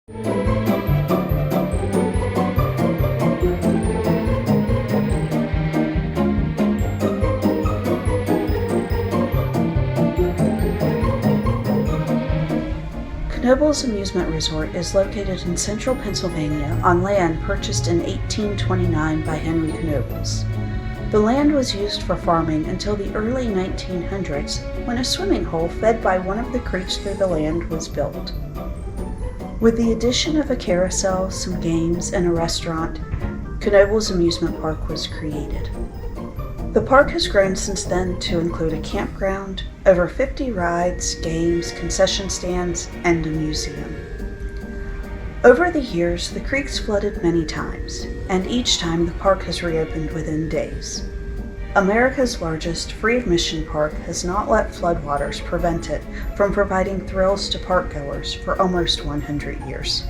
Knoebels Amusement Resort is located in central Pennsylvania on land purchased in 1829 by Henry Knoebels. The land was used for farming until the early 1900s, when a swimming hole fed by one of the creeks through the land was built. With the addition of a carousel, some games, and a restaurant, Knoebels Amusement Park was created. The park has grown since then to include a campground, over 50 rides, games, concession stands, and a museum. Over the years, the creeks flooded many times, and each time the park has reopened within days. America's largest free-of-mission park has not let floodwaters prevent it from providing thrills to parkgoers for almost 100 years.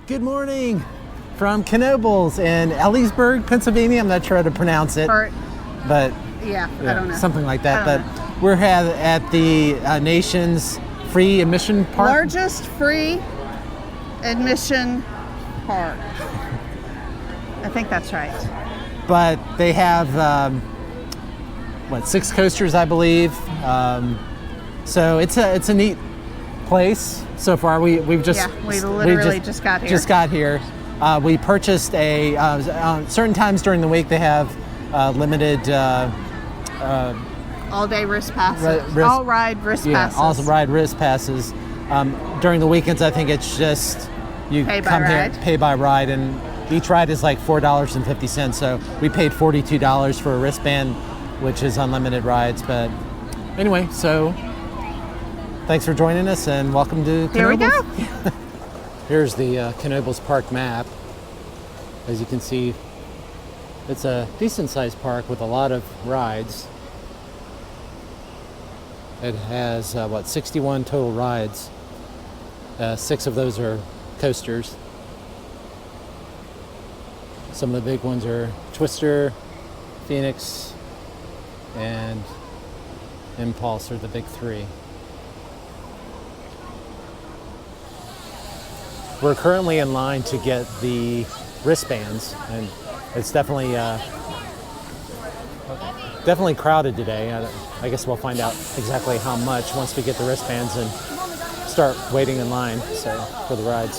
Good morning from Knoebels in Ellisburg, Pennsylvania. I'm not sure how to pronounce it, but yeah, I don't know. Something like that. But we're at the nation's free admission park. Largest free admission park. I think that's right. But they have 6 coasters, I believe. So it's a neat place so far. We literally just got here. We purchased certain times during the week they have limited all-day wrist passes, all-ride wrist passes. All ride wrist passes. During the weekends, I think it's just you come here, pay by ride, and each ride is like $4.50. So we paid $42 for a wristband, which is unlimited rides. But anyway, so thanks for joining us and welcome to Knoebels. Here we go. Here's the Knoebels Park map. As you can see, it's a decent-sized park with a lot of rides. It has 61 total rides. 6 of those are coasters. Some of the big ones are Twister, Phoenix, and Impulse are the big 3. We're currently in line to get the wristbands, and it's definitely crowded today. I guess we'll find out exactly how much once we get the wristbands and start waiting in line for the rides.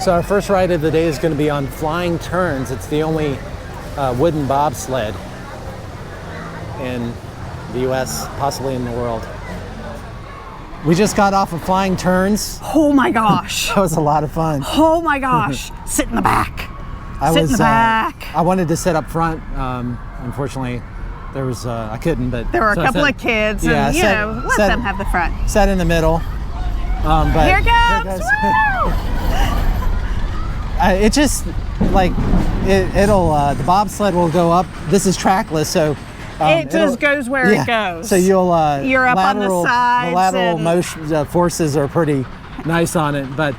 So our first ride of the day is going to be on Flying Turns. It's the only wooden bobsled in the U.S., possibly in the world. We just got off of Flying Turns. Oh my gosh. That was a lot of fun. Oh my gosh. Sit in the back. Sit in the back. I wanted to sit up front. Unfortunately, there was I couldn't. But there were a couple of kids, and let them have the front. Sat in the middle. But here goes. It just it'll the bobsled will go up. This is trackless, so. It just goes where it goes. So you're up on the sides. The lateral motion forces are pretty nice on it, but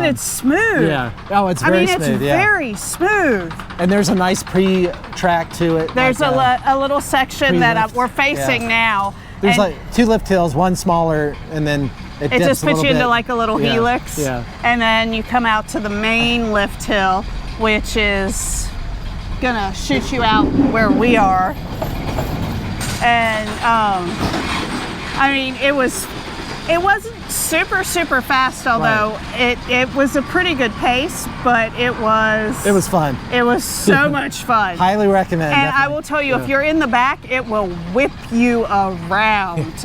it's smooth. Yeah. Oh, it's very smooth. It's very smooth. And there's a nice pre-track to it. There's a little section that we're facing now. There's 2 lift hills, one smaller, and then it just puts you into like a little helix. Yeah. And then you come out to the main lift hill, which is gonna shoot you out where we are. And it wasn't super fast, although it was a pretty good pace, but it was fun. It was so much fun. Highly recommend. And definitely. I will tell you, if you're in the back, it will whip you around.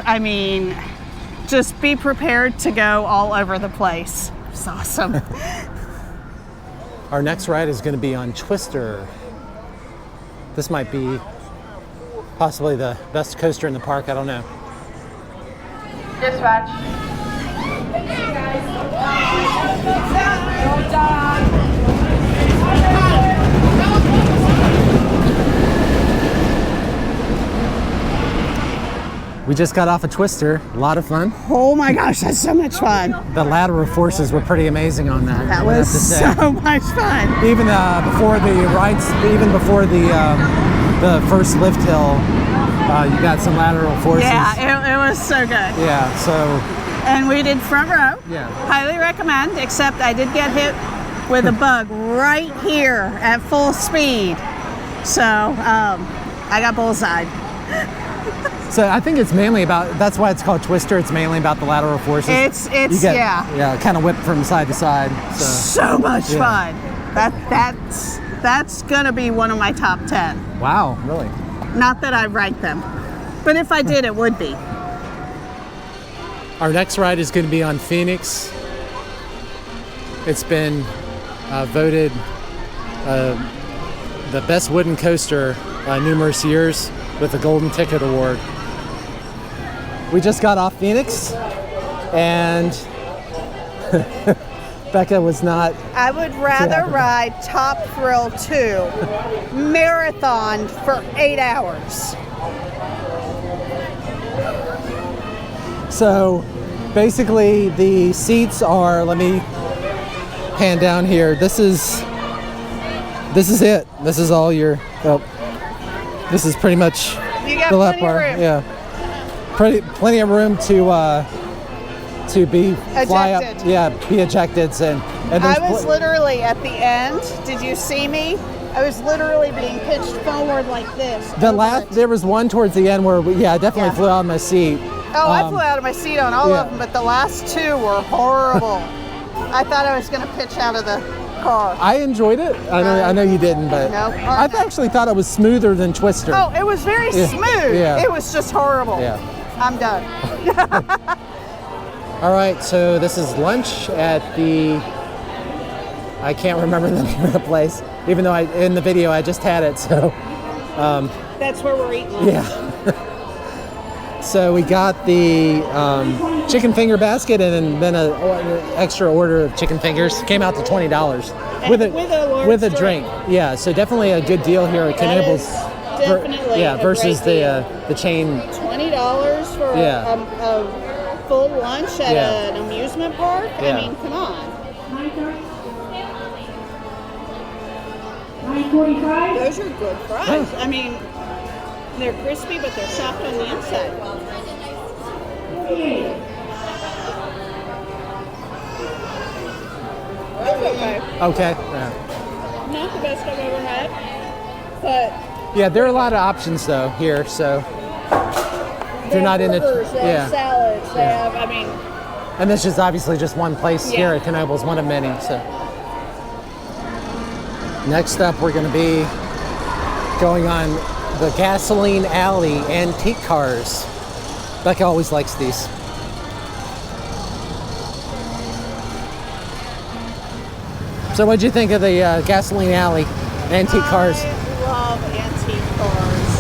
Just be prepared to go all over the place. It's awesome. Our next ride is going to be on Twister. This might be possibly the best coaster in the park. I don't know. Dispatch. We just got off a Twister. A lot of fun. Oh my gosh, that's so much fun. The lateral forces were pretty amazing on that. That was so much fun. Even before the rides, even before the the first lift hill, you got some lateral forces. Yeah, it was so good. Yeah, so. And we did front row. Yeah. Highly recommend, except I did get hit with a bug right here at full speed. So I got bullseyed. So I think it's mainly about, that's why it's called Twister. It's mainly about the lateral forces. It's Yeah, kind of whip from side to side. So much fun. That's gonna be one of my top 10. Wow, really? Not that I write them, but if I did, it would be. Our next ride is going to be on Phoenix. It's been voted the best wooden coaster numerous years with the Golden Ticket Award. We just got off Phoenix, and Becca was not. I would rather ride Top Thrill 2 marathon for 8 hours. So basically the seats are, let me pan down here. This is it. This is all your, this is pretty much the left bar. Yeah. Plenty of room to be fly up. Ejected. Yeah, be ejected. And I was literally at the end. Did you see me? I was literally being pitched forward like this. There was one towards the end where I definitely flew out of my seat. Oh, I flew out of my seat on all of them, but the last two were horrible. I thought I was going to pitch out of the car. I enjoyed it. I know you didn't, but I actually thought it was smoother than Twister. Oh, it was very smooth. Yeah. It was just horrible. Yeah. I'm done. All right, so this is lunch at the, I can't remember the name of the place, even though in the video I just had it, so. That's where we're eating lunch. Yeah. So we got the chicken finger basket and then an extra order of chicken fingers. Came out to $20 with a drink. Yeah, so definitely a good deal here at Knoebels. Definitely. Versus the chain. $20 for a full lunch at an amusement park. Yeah. I mean, come on. Those are good fries. Oh. I mean, they're crispy, but they're soft on the inside. That's okay. Okay. Yeah. Not the best I've ever had, but yeah, there are a lot of options though here. So if you're not into they have salads, they have. I mean, and this is obviously just one place here at Knoebels, one of many. So next up, we're going to be going on the Gasoline Alley antique cars. Becca always likes these. So what'd you think of the Gasoline Alley antique cars? I love antique cars.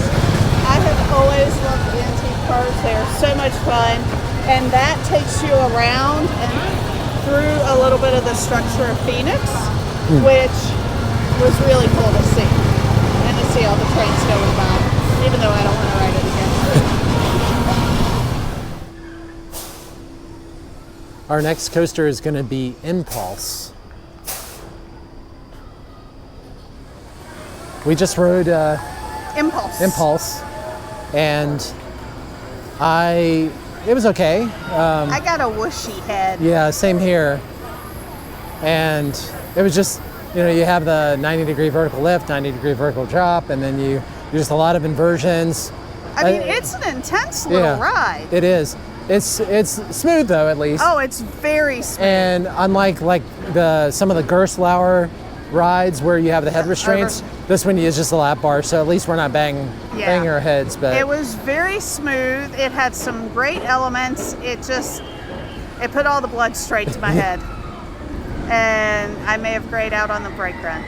I have always loved antique cars. They are so much fun. And that takes you around and through a little bit of the structure of Phoenix, which was really cool to see. And to see all the trains going by, even though I don't want to ride it again. Our next coaster is going to be Impulse. We just rode Impulse, and it was okay. I got a whooshy head. Yeah, same here. And it was just, you have the 90-degree vertical lift, 90-degree vertical drop, and then you just a lot of inversions. I mean, it's an intense little ride. It is. It's smooth though, at least. Oh, it's very smooth. And unlike some of the Gerstlauer rides where you have the head restraints, this one is just a lap bar, so at least we're not banging our heads. But it was very smooth. It had some great elements. It put all the blood straight to my head. And I may have grayed out on the brake run,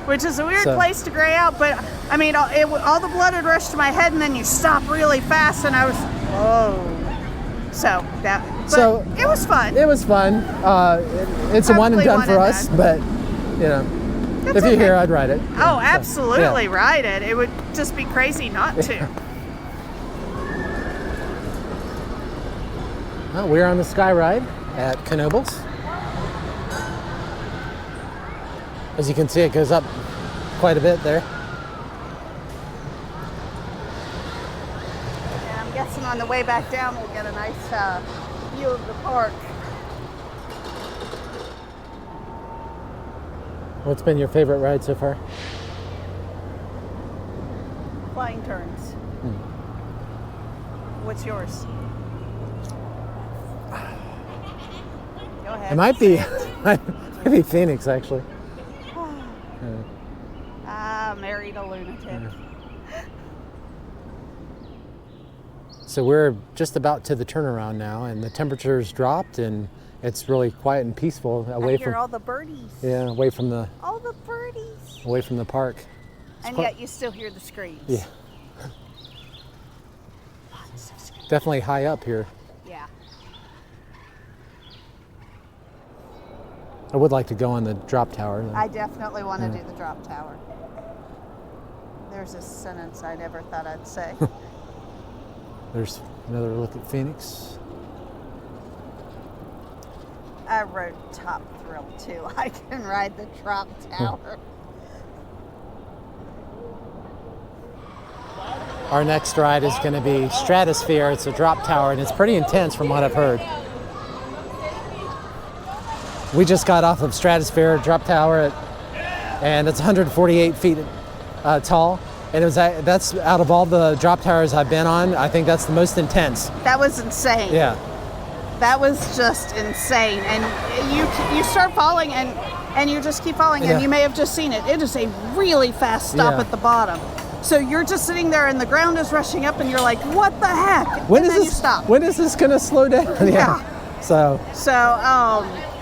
which is a weird place to gray out, but I mean, all the blood had rushed to my head, and then you stop really fast, and I was, whoa. It was fun. It was fun. It's a one and done for us, but if you're here, I'd ride it. Oh, absolutely ride it. It would just be crazy not to. Well, we're on the Skyride at Knoebels. As you can see, it goes up quite a bit there. guessing on the way back down we'll get a nice view of the park. What's been your favorite ride so far? Flying turns. What's yours? Go ahead. It might be, maybe Phoenix actually. Married a lunatic. So we're just about to the turnaround now, and the temperature's dropped, and it's really quiet and peaceful away I hear from all the birdies. yeah, away from the park. And yet you still hear the screams. Yeah, Lots of screams. definitely high up here. Yeah. I would like to go on the drop tower, though. I definitely want to do the drop tower. There's a sentence I never thought I'd say. There's another look at Phoenix. I rode Top Thrill too. I can ride the drop tower. Our next ride is going to be StratosFear. It's a drop tower, and it's pretty intense from what I've heard. We just got off of StratosFear drop tower, and it's 148 feet tall. And that's out of all the drop towers I've been on, I think that's the most intense. That was insane. Yeah. That was just insane. And you start falling and you just keep falling, and you may have just seen it. It is a really fast stop at the bottom. So you're just sitting there and the ground is rushing up and you're like, what the heck? When and is then this, you stop. When is this gonna slow down? Yeah. So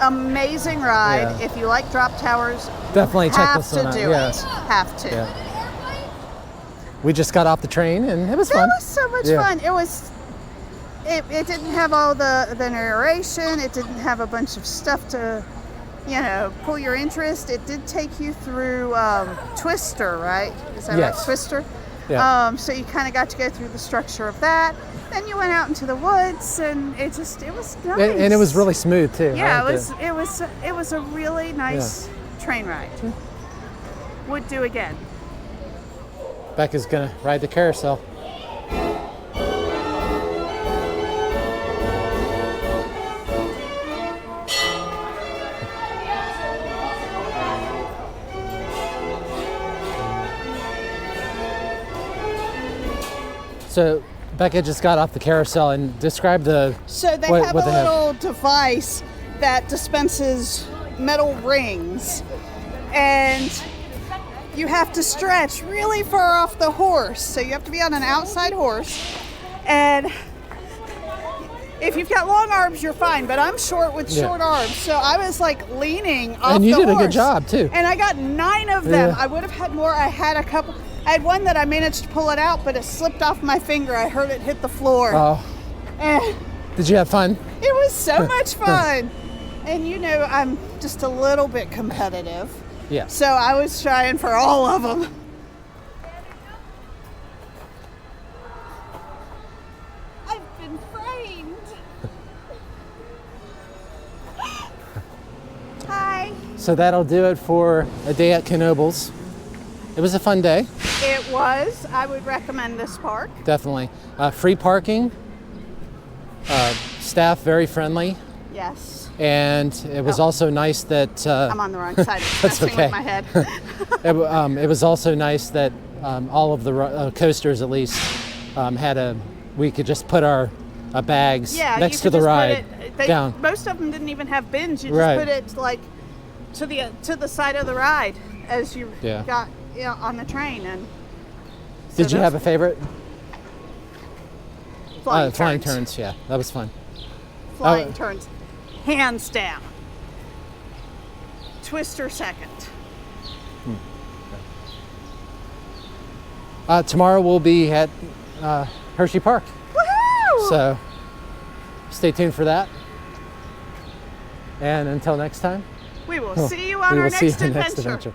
amazing ride. Yeah. If you like drop towers, definitely check this one out. have to do Yes. it. Have to. Yeah. We just got off the train and it was That fun. was so much fun. It didn't have all the narration. It didn't have a bunch of stuff to, pull your interest. It did take you through Twister, right? Is that right? Twister? Yeah. So you kind of got to go through the structure of that. Then you went out into the woods, and it was nice. And it was really smooth too. Yeah, it was a really nice train ride. Would do again. Becca's gonna ride the carousel. So Becca just got off the carousel and describe the. So they have a little device that dispenses metal rings, and you have to stretch really far off the horse. So you have to be on an outside horse, and if you've got long arms, you're fine. But I'm short with short arms, so I was like leaning off the horse. And you did a good job too. And I got 9 of them. I would have had more. I had a couple. I had one that I managed to pull it out, but it slipped off my finger. I heard it hit the floor. Oh. And did you have fun? it was so much fun. And I'm just a little bit competitive. Yeah. So I was trying for all of them. I've been framed. Hi. So that'll do it for a day at Knoebels. It was a fun day. It was. I would recommend this park. Definitely. Free parking. Staff very friendly. Yes. And it was also nice that... I'm on the wrong side. It's messing with my head. It was also nice that all of the coasters, at least, we could just put our bags next to the ride down. Most of them didn't even have bins. You just put it like to the side of the ride as you got on the train. And so did you have a favorite? Flying turns. Yeah, that was fun. Flying turns, hands down. Twister second. Tomorrow we'll be at Hershey Park. Woohoo! So stay tuned for that. And until next time, we will see you on our next adventure.